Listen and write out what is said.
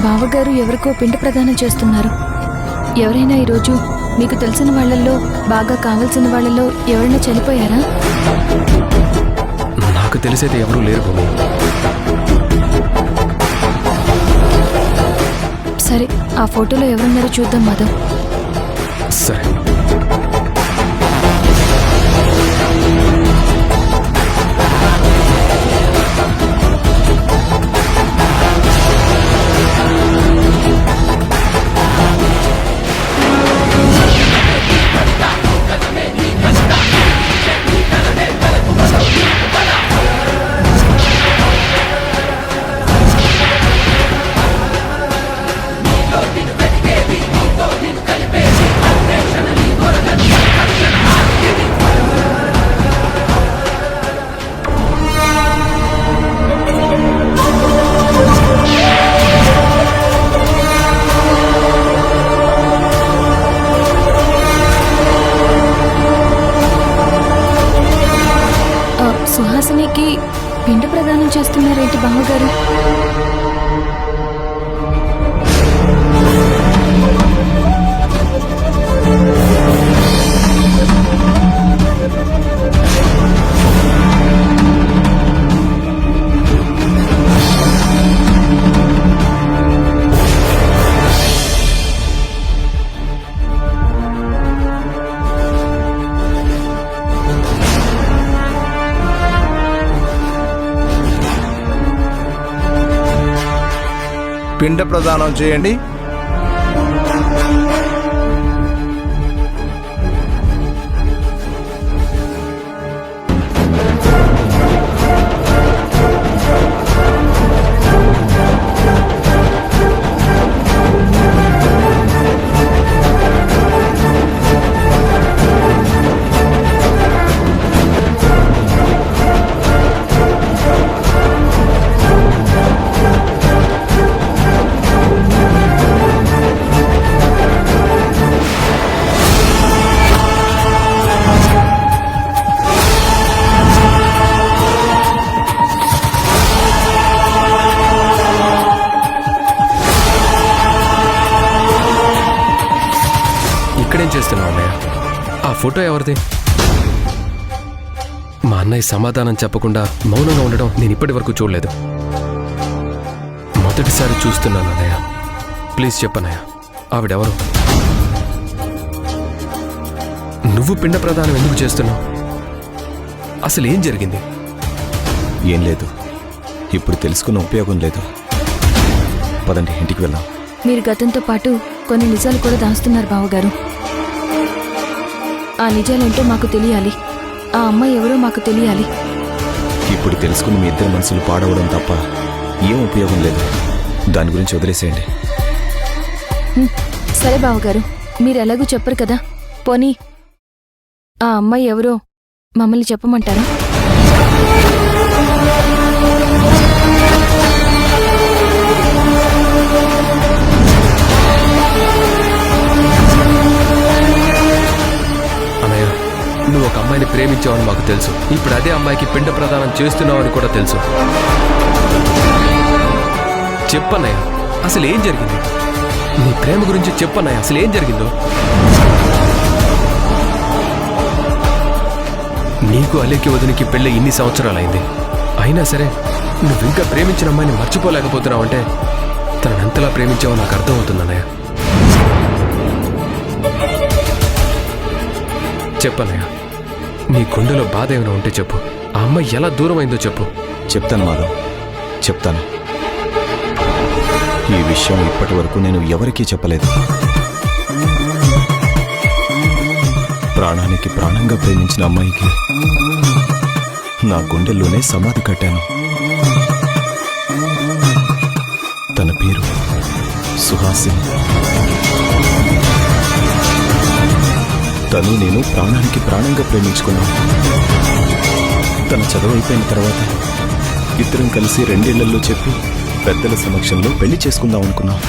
బావగారు ఎవరికో పిండ ప్రదానం చేస్తున్నారు. ఎవరైనా ఈరోజు మీకు తెలిసిన వాళ్ళల్లో, బాగా కావలసిన వాళ్ళల్లో ఎవరైనా చనిపోయారా? నాకు తెలిసేది ఎవరూ లేరు భూమి. సరే, ఆ ఫోటోలో ఎవరున్నారో చూద్దాం మాధవ్. సరే. సుహాసినికి పిండ ప్రదానం చేస్తున్నారేంటి బావగారు? పిండ ప్రదానం చేయండి. ఇక్కడేం చేస్తున్నావు అన్నయ్య? ఆ ఫోటో ఎవరిది? మా అన్నయ్య సమాధానం చెప్పకుండా మౌనంగా ఉండడం నేను ఇప్పటి వరకు చూడలేదు. మొదటిసారి చూస్తున్నాను అన్నయ్య. ప్లీజ్ చెప్పన్నయ్య, ఆవిడెవరు? నువ్వు పిండ ప్రదానం ఎందుకు చేస్తున్నావు? అసలు ఏం జరిగింది? ఏం లేదు, ఇప్పుడు తెలుసుకున్న ఉపయోగం లేదు. పదండి, ఇంటికి వెళ్దాం. మీరు గతంతో పాటు కొన్ని నిజాలు కూడా దాస్తున్నారు బావగారు. ఆ నిజాలేంటో మాకు తెలియాలి. ఆ అమ్మాయి ఎవరో మాకు తెలియాలి. ఇప్పుడు తెలుసుకుని మీ ఇద్దరు మనసులు పాడవడం తప్ప ఏం ఉపయోగం లేదు. దాని గురించి వదిలేసేయండి. సరే బావగారు, మీరు ఎలాగూ చెప్పరు కదా, పోనీ ఆ అమ్మాయి ఎవరో మమ్మల్ని చెప్పమంటారా? అన్నయ్య, నువ్వు ఒక అమ్మాయిని ప్రేమించావని మాకు తెలుసు. ఇప్పుడు అదే అమ్మాయికి పిండ ప్రదానం చేస్తున్నావని కూడా తెలుసు. చెప్పన్నయ్య, అసలు ఏం జరిగింది? నీ ప్రేమ గురించి చెప్పన్నయ్య, అసలు ఏం జరిగిందో? నీకు అలేకి వదినికి పెళ్ళి ఇన్ని సంవత్సరాలైంది. అయినా సరే నువ్వింకా ప్రేమించిన అమ్మాయిని మర్చిపోలేకపోతున్నావంటే తనను ఎంతలా ప్రేమించావో నాకు అర్థమవుతుందన్నయ్య. చెప్పన్నయ్య, నీ గుండెలో బాధ ఏమైనా ఉంటే చెప్పు. ఆ అమ్మాయి ఎలా దూరం అయిందో చెప్పు. చెప్తాను మాధవ్, చెప్తాను. ఈ విషయం ఇప్పటి వరకు నేను ఎవరికీ చెప్పలేదు. ప్రాణానికి ప్రాణంగా ప్రేమించిన అమ్మాయికి నా గుండెల్లోనే సమాధి కట్టాను. తన పేరు సుహాసిని. తను నేను ప్రాణానికి ప్రాణంగా ప్రేమించుకున్నాను. తన చదువు అయిపోయిన తర్వాత ఇద్దరం కలిసి 2 ఏళ్లలో చెప్పి పెద్దల సమక్షంలో పెళ్లి చేసుకుందాం అనుకున్నాం.